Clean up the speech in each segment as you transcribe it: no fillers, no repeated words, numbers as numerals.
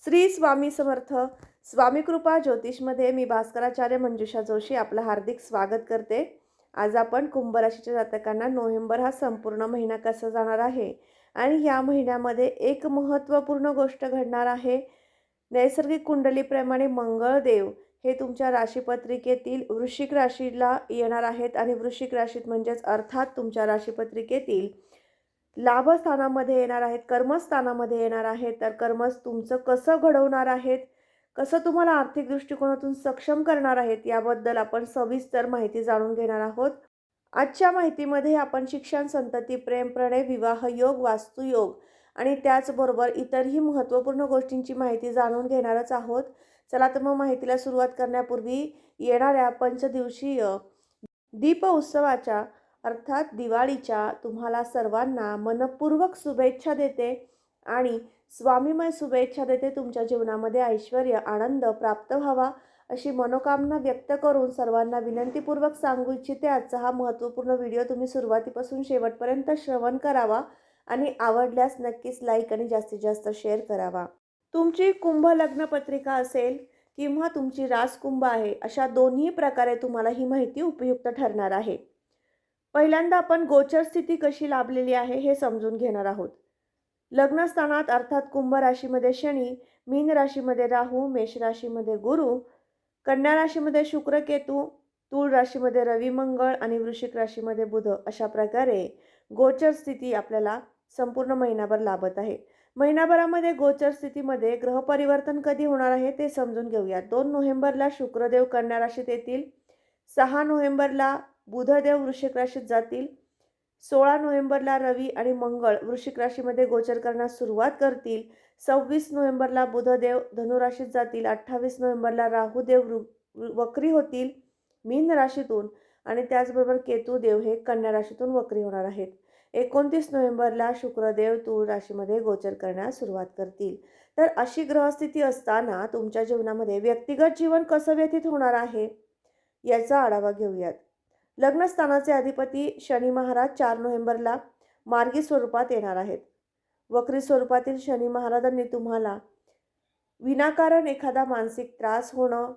श्री स्वामी समर्थ. स्वामी कृपा ज्योतिषमध्ये मी भास्कराचार्य मंजुषा जोशी आपलं हार्दिक स्वागत करते. आज आपण कुंभ राशीच्या जातकांना नोव्हेंबर हा संपूर्ण महिना कसा जाणार आहे आणि या महिन्यामध्ये एक महत्त्वपूर्ण गोष्ट घडणार आहे. नैसर्गिक कुंडलीप्रमाणे मंगळदेव हे तुमच्या राशीपत्रिकेतील वृश्चिक राशीला येणार आहेत आणि वृश्चिक राशीत म्हणजेच अर्थात तुमच्या राशीपत्रिकेतील लाभस्थानामध्ये येणार आहेत, कर्मस्थानामध्ये येणार आहेत. तर कर्म तुमचं कसं घडवणार आहेत, कसं तुम्हाला आर्थिक दृष्टिकोनातून सक्षम करणार आहेत, याबद्दल आपण सविस्तर माहिती जाणून घेणार आहोत. आजच्या माहितीमध्ये आपण शिक्षण, संतती, प्रेम, प्रणय, विवाह योग, वास्तुयोग आणि त्याचबरोबर इतरही महत्त्वपूर्ण गोष्टींची माहिती जाणून घेणारच आहोत. चला तर मग माहितीला सुरुवात करण्यापूर्वी येणाऱ्या पंचदिवसीय दीप उत्सवाच्या अर्थात दिवाळीच्या तुम्हाला सर्वांना मनपूर्वक शुभेच्छा देते आणि स्वामीमय शुभेच्छा देते. तुमच्या जीवनामध्ये ऐश्वर्य, आनंद प्राप्त व्हावा अशी मनोकामना व्यक्त करून सर्वांना विनंतीपूर्वक सांगू इच्छिते, आजचा हा महत्त्वपूर्ण व्हिडिओ तुम्ही सुरुवातीपासून शेवटपर्यंत श्रवण करावा आणि आवडल्यास नक्कीच लाईक आणि जास्तीत जास्त शेअर करावा. तुमची कुंभ लग्न पत्रिका असेल किंवा तुमची राजकुंभ आहे, अशा दोन्ही प्रकारे तुम्हाला ही माहिती उपयुक्त ठरणार आहे. पहिल्यांदा आपण गोचर स्थिती कशी लाभलेली आहे हे समजून घेणार आहोत. लग्नस्थानात अर्थात कुंभ राशीमध्ये शनी, मीन राशीमध्ये राहू, मेष राशीमध्ये गुरु, कन्या राशीमध्ये शुक्र केतू, तूळ राशीमध्ये रवी मंगळ आणि वृश्चिक राशीमध्ये बुध अशा प्रकारे गोचर स्थिती आपल्याला संपूर्ण महिनाभर लाभत आहे. महिनाभरामध्ये गोचर स्थितीमध्ये ग्रह परिवर्तन कधी होणार आहे ते समजून घेऊया. 2 नोव्हेंबरला शुक्रदेव कन्या राशीत येतील. 6 नोव्हेंबरला बुधदेव वृश्चिक राशीत जातील. 16 नोव्हेंबरला रवी आणि मंगळ वृश्चिक राशीमध्ये गोचर करण्यास सुरुवात करतील. 26 नोव्हेंबरला बुधदेव धनुराशीत जातील. 28 नोव्हेंबरला राहुदेव वक्री होतील मीन राशीतून आणि त्याचबरोबर केतुदेव हे कन्या राशीतून वक्री होणार आहेत. 29 नोव्हेंबरला शुक्रदेव तूळ राशीमध्ये गोचर करण्यास सुरुवात करतील. तर अशी ग्रहस्थिती असताना तुमच्या जीवनामध्ये व्यक्तिगत जीवन कसं व्यतीत होणार आहे याचा आढावा घेऊयात. लग्नस्थानाचे अधिपती शनी महाराज 4 नोव्हेंबरला मार्गी स्वरूपात येणार आहेत. वक्री स्वरूपातील शनी महाराजांनी तुम्हाला विनाकारण एखादा मानसिक त्रास होणं,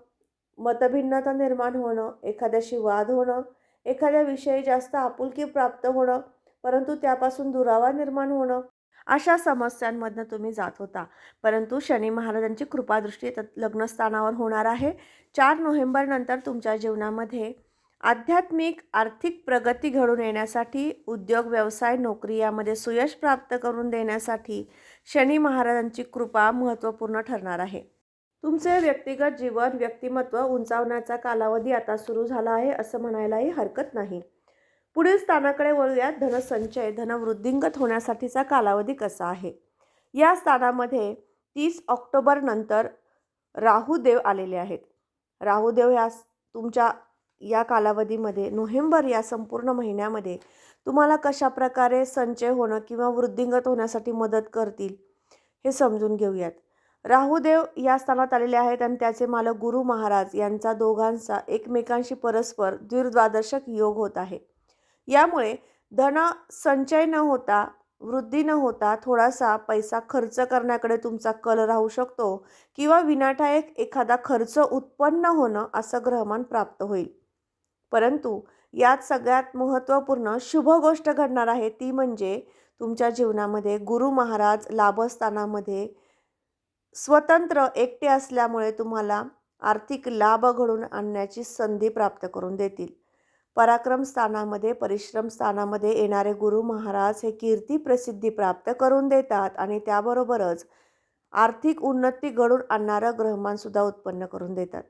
मतभिन्नता निर्माण होणं, एखाद्याशी वाद होणं, एखाद्या विषयी जास्त आपुलकी प्राप्त होणं, परंतु त्यापासून दुरावा निर्माण होणं, अशा समस्यांमधनं तुम्ही जात होता. परंतु शनी महाराजांची कृपादृष्टी लग्नस्थानावर होणार आहे. 4 नोव्हेंबर नंतर तुमच्या जीवनामध्ये आध्यात्मिक आर्थिक प्रगती घडून येण्यासाठी, उद्योग व्यवसाय नोकरी यामध्ये सुयश प्राप्त करून देण्यासाठी शनी महाराजांची कृपा महत्त्वपूर्ण ठरणार आहे. तुमचे व्यक्तिगत जीवन व्यक्तिमत्व उंचावण्याचा कालावधी आता सुरू झाला आहे असं म्हणायलाही हरकत नाही. पुढील स्थानाकडे वळूयात. धनसंचय, धनवृद्धिंगत होण्यासाठीचा कालावधी कसा आहे. या स्थानामध्ये 30 ऑक्टोबर नंतर राहुदेव आलेले आहेत. राहुदेव ह्या तुमच्या या कालावधीमध्ये नोव्हेंबर या संपूर्ण महिन्यामध्ये तुम्हाला कशा प्रकारे संचय होणं किंवा वृद्धिंगत होण्यासाठी मदत करतील हे समजून घेऊयात. राहुदेव या स्थानात आलेले आहेत आणि त्याचे मालक गुरु महाराज यांचा दोघांचा एकमेकांशी परस्पर द्विर्द्वादशक योग होत आहे. यामुळे धन संचय न होता, वृद्धी न होता थोडासा पैसा खर्च करण्याकडे तुमचा कल राहू शकतो किंवा विनाठायक एखादा खर्च उत्पन्न होणं असं ग्रहमान प्राप्त होईल. परंतु यात सगळ्यात महत्त्वपूर्ण शुभ गोष्ट घडणार आहे ती म्हणजे तुमच्या जीवनामध्ये गुरु महाराज लाभस्थानामध्ये स्वतंत्र एकटे असल्यामुळे तुम्हाला आर्थिक लाभ घडून आणण्याची संधी प्राप्त करून देतील. पराक्रम स्थानामध्ये, परिश्रम स्थानामध्ये येणारे गुरु महाराज हे कीर्ती प्रसिद्धी प्राप्त करून देतात आणि त्याबरोबरच आर्थिक उन्नती घडून आणणारं ग्रहमानसुद्धा उत्पन्न करून देतात.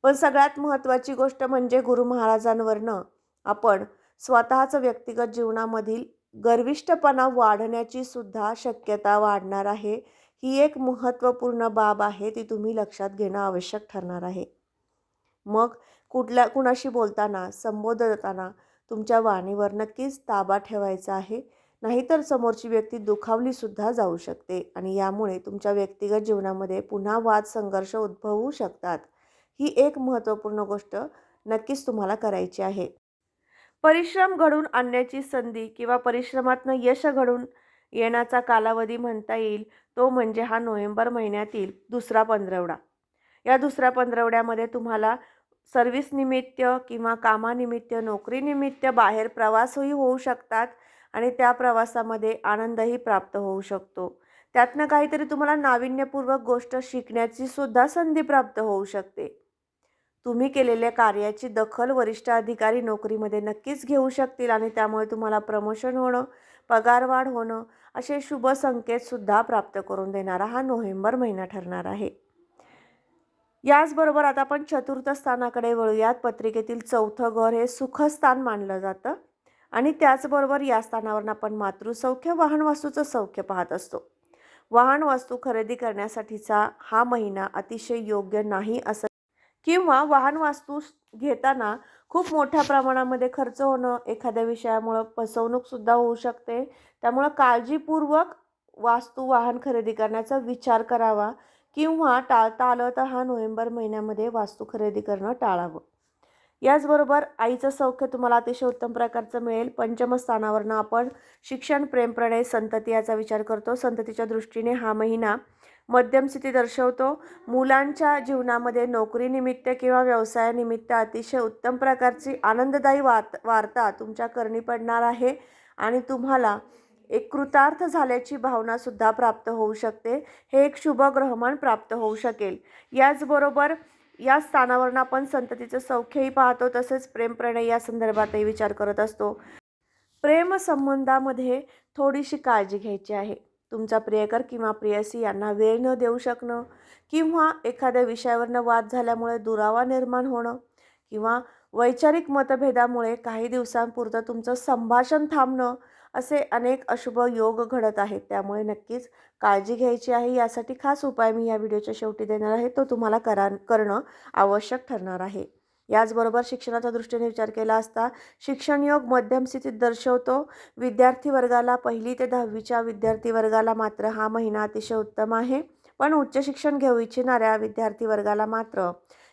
पण सगळ्यात महत्त्वाची गोष्ट म्हणजे गुरु महाराजांवरनं आपण स्वतःचं व्यक्तिगत जीवनामधील गर्विष्ठपणा वाढण्याची सुद्धा शक्यता वाढणार आहे. ही एक महत्त्वपूर्ण बाब आहे, ती तुम्ही लक्षात घेणं आवश्यक ठरणार आहे. मग कुणाशी बोलताना, संबोधताना तुमच्या वाणीवर नक्कीच ताबा ठेवायचा आहे, नाहीतर समोरची व्यक्ती दुखावली सुद्धा जाऊ शकते आणि यामुळे तुमच्या व्यक्तिगत जीवनामध्ये पुन्हा वाद संघर्ष उद्भवू शकतात. ही एक महत्त्वपूर्ण गोष्ट नक्कीच तुम्हाला करायची आहे. परिश्रम घडून आणण्याची संधी किंवा परिश्रमातनं यश घडून येण्याचा कालावधी म्हणता येईल तो म्हणजे हा नोव्हेंबर महिन्यातील दुसरा पंधरवडा. या दुसऱ्या पंधरवड्यामध्ये तुम्हाला सर्व्हिस निमित्त किंवा कामानिमित्त, नोकरीनिमित्त बाहेर प्रवासही होऊ शकतात आणि त्या प्रवासामध्ये आनंदही प्राप्त होऊ शकतो. त्यातनं काहीतरी तुम्हाला नाविन्यपूर्वक गोष्ट शिकण्याची सुद्धा संधी प्राप्त होऊ शकते. तुम्ही केलेल्या कार्याची दखल वरिष्ठ अधिकारी नोकरीमध्ये नक्कीच घेऊ शकतील आणि त्यामुळे तुम्हाला प्रमोशन होणं, पगारवाढ होणं असे शुभ संकेतसुद्धा प्राप्त करून देणारा हा नोव्हेंबर महिना ठरणार आहे. याचबरोबर आता आपण चतुर्थ स्थानाकडे वळूयात. पत्रिकेतील चौथं घर हे सुखस्थान मानलं जातं आणि त्याचबरोबर या स्थानावरून आपण मातृसौख्य, वाहन वास्तूचं सौख्य पाहत असतो. वाहन वास्तू खरेदी करण्यासाठीचा हा महिना अतिशय योग्य नाही असं किंवा वाहन वास्तू घेताना खूप मोठ्या प्रमाणामध्ये खर्च होणं, एखाद्या विषयामुळं फसवणूकसुद्धा होऊ शकते. त्यामुळं काळजीपूर्वक वाहन खरेदी करण्याचा विचार करावा किंवा टाळता आलं तर हा नोव्हेंबर महिन्यामध्ये वास्तू खरेदी करणं टाळावं. याचबरोबर आईचं सौख्य तुम्हाला अतिशय उत्तम प्रकारचं मिळेल. पंचम स्थानावरनं आपण शिक्षण, प्रेम, प्रणय, संतती याचा विचार करतो. संततीच्या दृष्टीने हा महिना मध्यम स्थिती दर्शवतो. मुलांच्या जीवनामध्ये नोकरीनिमित्त किंवा व्यवसायानिमित्त अतिशय उत्तम प्रकारची आनंददायी वार्ता तुमच्या करणी पडणार आहे आणि तुम्हाला एक कृतार्थ झाल्याची भावनासुद्धा प्राप्त होऊ शकते. हे एक शुभ ग्रहमान प्राप्त होऊ शकेल. याचबरोबर या स्थानावरून आपण संततीचं सौख्यही पाहतो, तसेच प्रेम प्रणय या संदर्भातही विचार करत असतो. प्रेम संबंधामध्ये थोडीशी काळजी घ्यायची आहे. तुमचा प्रियकर किंवा प्रेयसी यांना वेळ न देऊ शकणं किंवा एखाद्या विषयावरनं वाद झाल्यामुळे दुरावा निर्माण होणं किंवा वैचारिक मतभेदामुळे काही दिवसांपुरतं तुमचं संभाषण थांबणं असे अनेक अशुभ योग घडत आहेत. त्यामुळे नक्कीच काळजी घ्यायची आहे. यासाठी खास उपाय मी या व्हिडिओच्या शेवटी देणार आहे, तो तुम्हाला करणं आवश्यक ठरणार आहे. याचबरोबर शिक्षणाच्या दृष्टीने विचार केला असता शिक्षण योग मध्यम स्थितीत दर्शवतो. विद्यार्थी वर्गाला 1ली ते 10वीच्या विद्यार्थी वर्गाला मात्र हा महिना अतिशय उत्तम आहे. पण उच्च शिक्षण घेऊ इच्छिणाऱ्या विद्यार्थी वर्गाला मात्र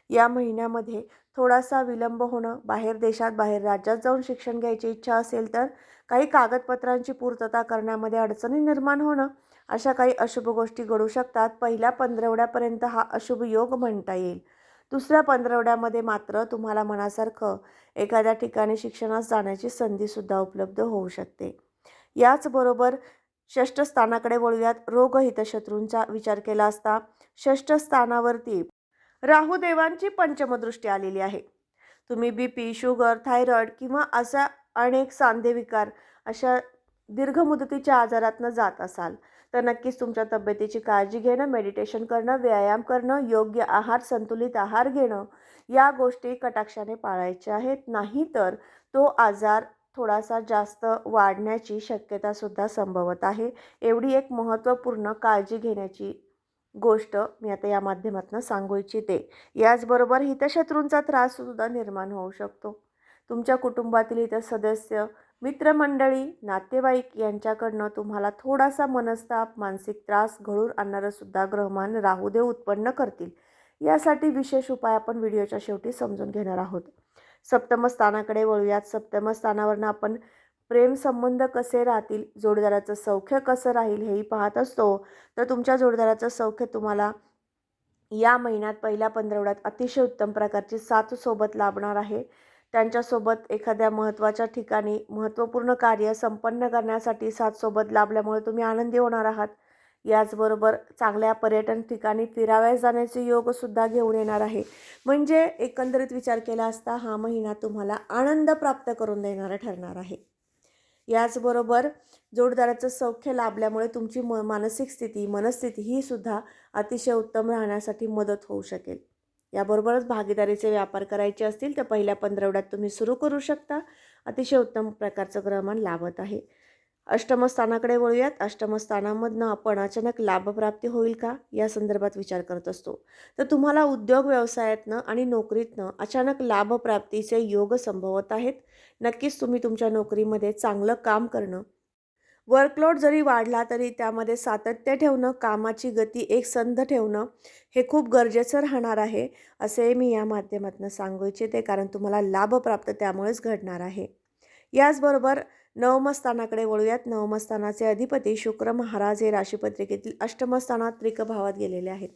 या महिन्यामध्ये थोडासा विलंब होणं, बाहेर देशात, बाहेर राज्यात जाऊन शिक्षण घ्यायची इच्छा असेल तर काही कागदपत्रांची पूर्तता करण्यामध्ये अडचणी निर्माण होणं, अशा काही अशुभ गोष्टी घडू शकतात. पहिल्या पंधरवड्यापर्यंत हा अशुभ योग म्हणता येईल. दुसऱ्या पंधरवड्यामध्ये मात्र तुम्हाला मनासारखं एखाद्या ठिकाणी शिक्षणास जाण्याची संधीसुद्धा उपलब्ध होऊ शकते. याचबरोबर षष्ठ स्थानाकडे वळूयात. रोग हितशत्रूंचा विचार केला असता षष्ठ स्थानावरती राहुदेवांची पंचमदृष्टी आलेली आहे. तुम्ही BP, शुगर, थायरॉइड किंवा अशा अनेक सांधेविकार अशा दीर्घ मुदतीच्या आजारातनं जात असाल तर नक्कीच तुमच्या तब्येतीची काळजी घेणं, मेडिटेशन करणं, व्यायाम करणं, योग्य आहार, संतुलित आहार घेणं या गोष्टी कटाक्षाने पाळायच्या आहेत. नाहीतर तो आजार थोडासा जास्त वाढण्याची शक्यतासुद्धा संभवत आहे. एवढी एक महत्त्वपूर्ण काळजी घेण्याची गोष्ट मी आता या माध्यमातून सांगू इच्छिते. याचबरोबर हितशत्रूंचा त्राससुद्धा निर्माण होऊ शकतो. तुमच्या कुटुंबातील इतर सदस्य, मित्रमंडळी, नातेवाईक यांच्याकडनं तुम्हाला थोडासा मनस्ताप, मानसिक त्रास घडून आणणारं सुद्धा ग्रहमान राहुदेव उत्पन्न करतील. यासाठी विशेष उपाय आपण व्हिडिओच्या शेवटी समजून घेणार आहोत. सप्तम स्थानाकडे वळूयात. सप्तम स्थानावरनं आपण प्रेम संबंध कसे राहतील, जोडीदाराचं सौख्य कसं राहील हेही पाहत असतो. तर तुमच्या जोडीदाराचं सौख्य तुम्हाला या महिन्यात पहिल्या पंधरवड्यात अतिशय उत्तम प्रकारची साथ सोबत लाभणार आहे. त्यांच्यासोबत एखाद्या महत्त्वाच्या ठिकाणी महत्त्वपूर्ण कार्य संपन्न करण्यासाठी साथ सोबत लाभल्यामुळे तुम्ही आनंदी होणार आहात. याचबरोबर चांगल्या पर्यटन ठिकाणी फिरावयास जाण्याचे योगसुद्धा घेऊन येणार आहे. म्हणजे एकंदरीत विचार केला असता हा महिना तुम्हाला आनंद प्राप्त करून देणारा ठरणार आहे. याचबरोबर जोडीदाराचं सौख्य लाभल्यामुळे तुमची मानसिक स्थिती, मनस्थिती ही सुद्धा अतिशय उत्तम राहण्यासाठी मदत होऊ शकेल. याबरोबरच भागीदारीचे व्यापार करायचे असतील तर पहिल्या पंधरवड्यात तुम्ही सुरू करू शकता. अतिशय उत्तम प्रकारचं ग्रहमान लाभत आहे. अष्टम स्थानाकडे वळूयात. अष्टम स्थानामधनं आपण अचानक लाभप्राप्ती होईल का या संदर्भात विचार करत असतो. तर तुम्हाला उद्योग व्यवसायातनं आणि नोकरीतनं अचानक लाभप्राप्तीचे योग संभवत आहेत. नक्कीच तुम्ही तुमच्या नोकरीमध्ये चांगलं काम करणं, वर्कलोड जरी वाढला तरी त्यामध्ये सातत्य ठेवणं, कामाची गती एकसंध ठेवणं हे खूप गरजेचं राहणार आहे असे मी या माध्यमातून सांगू इच्छिते. कारण तुम्हाला लाभ प्राप्त त्यामुळेच घडणार आहे. याचबरोबर नवमस्थानाकडे वळूयात. नवमस्थानाचे अधिपती शुक्र महाराज हे राशीपत्रिकेतील अष्टमस्थानात त्रिकभावात गेलेले आहेत.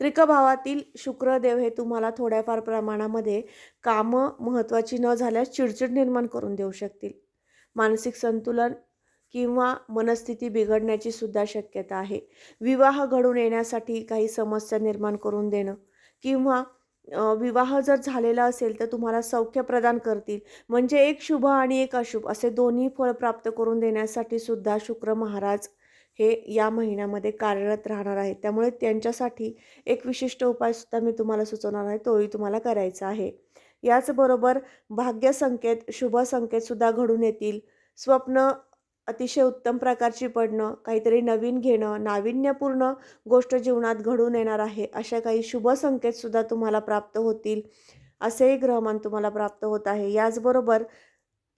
त्रिकभावातील शुक्रदेव हे तुम्हाला थोड्याफार प्रमाणामध्ये कामं महत्त्वाची न झाल्यास चिडचिड निर्माण करून देऊ शकतील. मानसिक संतुलन किंवा मनस्थिती बिघडण्याची सुद्धा शक्यता आहे. विवाह घडून येण्यासाठी काही समस्या निर्माण करून देणं किंवा विवाह जर झालेला असेल तर तुम्हाला सौख्य प्रदान करतील. म्हणजे एक शुभ आणि एक अशुभ असे दोन्ही फळ प्राप्त करून देण्यासाठी सुद्धा शुक्र महाराज हे या महिन्यामध्ये कार्यरत राहणार आहेत. त्यामुळे त्यांच्यासाठी एक विशिष्ट उपायसुद्धा मी तुम्हाला सुचवणार आहे, तोही तुम्हाला करायचा आहे. याचबरोबर भाग्य संकेत, शुभ संकेतसुद्धा घडून येतील. स्वप्न अतिशय उत्तम प्रकारची पडणं, काहीतरी नवीन घेणं, नाविन्यपूर्ण गोष्ट जीवनात घडून येणार आहे, अशा काही शुभ संकेतसुद्धा तुम्हाला प्राप्त होतील. असेही ग्रहमान तुम्हाला प्राप्त होत आहे. याचबरोबर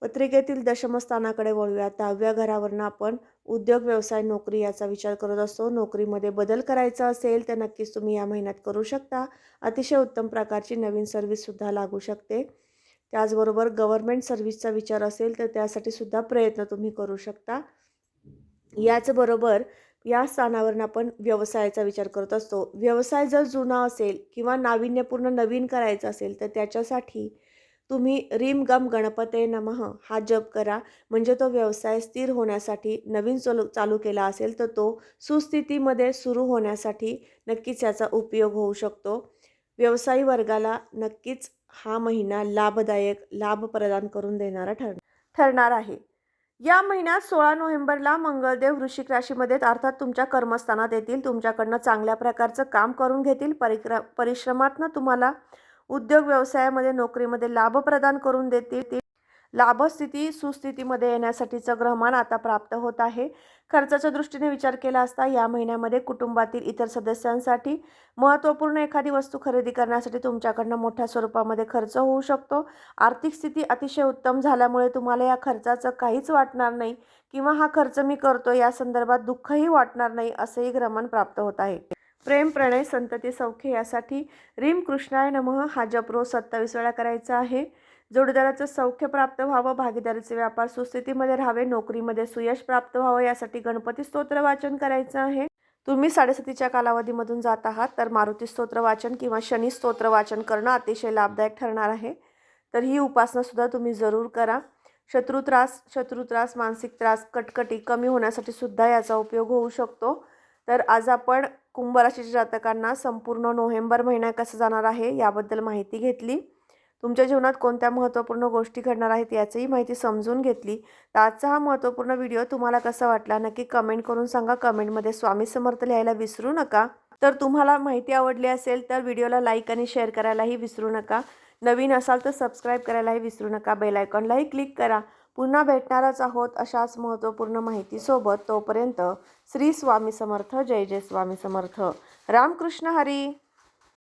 पत्रिकेतील दशमस्थानाकडे वळूया. 10व्या घरावरनं आपण उद्योग, व्यवसाय, नोकरी याचा विचार करत असतो. नोकरीमध्ये बदल करायचा असेल तर नक्कीच तुम्ही या महिन्यात करू शकता. अतिशय उत्तम प्रकारची नवीन सर्व्हिससुद्धा लागू शकते. त्याचबरोबर गव्हर्नमेंट सर्व्हिसचा विचार असेल तर त्यासाठी सुद्धा प्रयत्न तुम्ही करू शकता. याचबरोबर या स्थानावरून आपण व्यवसायाचा विचार करत असतो. व्यवसाय जर जुना असेल किंवा नाविन्यपूर्ण नवीन करायचा असेल तर त्याच्यासाठी तुम्ही रीम गम गणपते नमः हा जप करा. म्हणजे तो व्यवसाय स्थिर होण्यासाठी, नवीन चालू केला असेल तर तो सुस्थितीमध्ये सुरू होण्यासाठी नक्कीच याचा उपयोग होऊ शकतो. व्यवसायी वर्गाला नक्कीच हा महिना लाभदायक, लाभ प्रदान करून देणारा ठरणार आहे. या महिन्यात 16 नोव्हेंबरला मंगळदेव वृश्चिक राशीमध्ये अर्थात तुमच्या कर्मस्थानात येतील. तुमच्याकडनं चांगल्या प्रकारचं काम करून घेतील. परिश्रमातनं तुम्हाला उद्योग, व्यवसायामध्ये, नोकरीमध्ये लाभ प्रदान करून देतील. लाभस्थिती सुस्थितीमध्ये येण्यासाठीचं ग्रहमान आता प्राप्त होत आहे. खर्चाच्या दृष्टीने विचार केला असता या महिन्यामध्ये कुटुंबातील इतर सदस्यांसाठी महत्त्वपूर्ण एखादी वस्तू खरेदी करण्यासाठी तुमच्याकडनं मोठ्या स्वरूपामध्ये खर्च होऊ शकतो. आर्थिक स्थिती अतिशय उत्तम झाल्यामुळे तुम्हाला या खर्चाचं काहीच वाटणार नाही किंवा हा खर्च मी करतो या संदर्भात दुःखही वाटणार नाही, असेही ग्रहमान प्राप्त होत आहे. प्रेम, प्रणय, संतती, सौख्य यासाठी रीम कृष्णाय नमः हा जप रोज 27 वेळा करायचा आहे. जोडीदाराचं सौख्य प्राप्त व्हावं, भागीदारीचे व्यापार सुस्थितीमध्ये राहावे, नोकरीमध्ये सुयश प्राप्त व्हावं यासाठी गणपती स्तोत्र वाचन करायचं आहे. तुम्ही 7:30च्या कालावधीमधून जात आहात तर मारुती स्तोत्र वाचन किंवा शनी स्तोत्र वाचन करणं अतिशय लाभदायक ठरणार आहे. तर ही उपासनासुद्धा तुम्ही जरूर करा. शत्रुत्रास, मानसिक त्रास, कटकटी कमी होण्यासाठी सुद्धा याचा उपयोग होऊ शकतो. तर आज आपण कुंभ राशीच्या जातकांना संपूर्ण नोव्हेंबर महिना कसा जाणार आहे याबद्दल माहिती घेतली. तुमच्या जीवनात कोणत्या महत्त्वपूर्ण गोष्टी घडणार आहेत याचीही माहिती समजून घेतली. तर आजचा हा महत्त्वपूर्ण व्हिडिओ तुम्हाला कसा वाटला नक्की कमेंट करून सांगा. कमेंटमध्ये स्वामी समर्थ लिहायला विसरू नका. तर तुम्हाला माहिती आवडली असेल तर व्हिडिओला लाईक आणि शेअर करायलाही विसरू नका. नवीन असाल तर सबस्क्राईब करायलाही विसरू नका. बेल आयकॉनलाही क्लिक करा. पुन्हा भेटणारच आहोत अशाच महत्त्वपूर्ण माहितीसोबत. तोपर्यंत श्री स्वामी समर्थ. जय जय स्वामी समर्थ. रामकृष्ण हरी.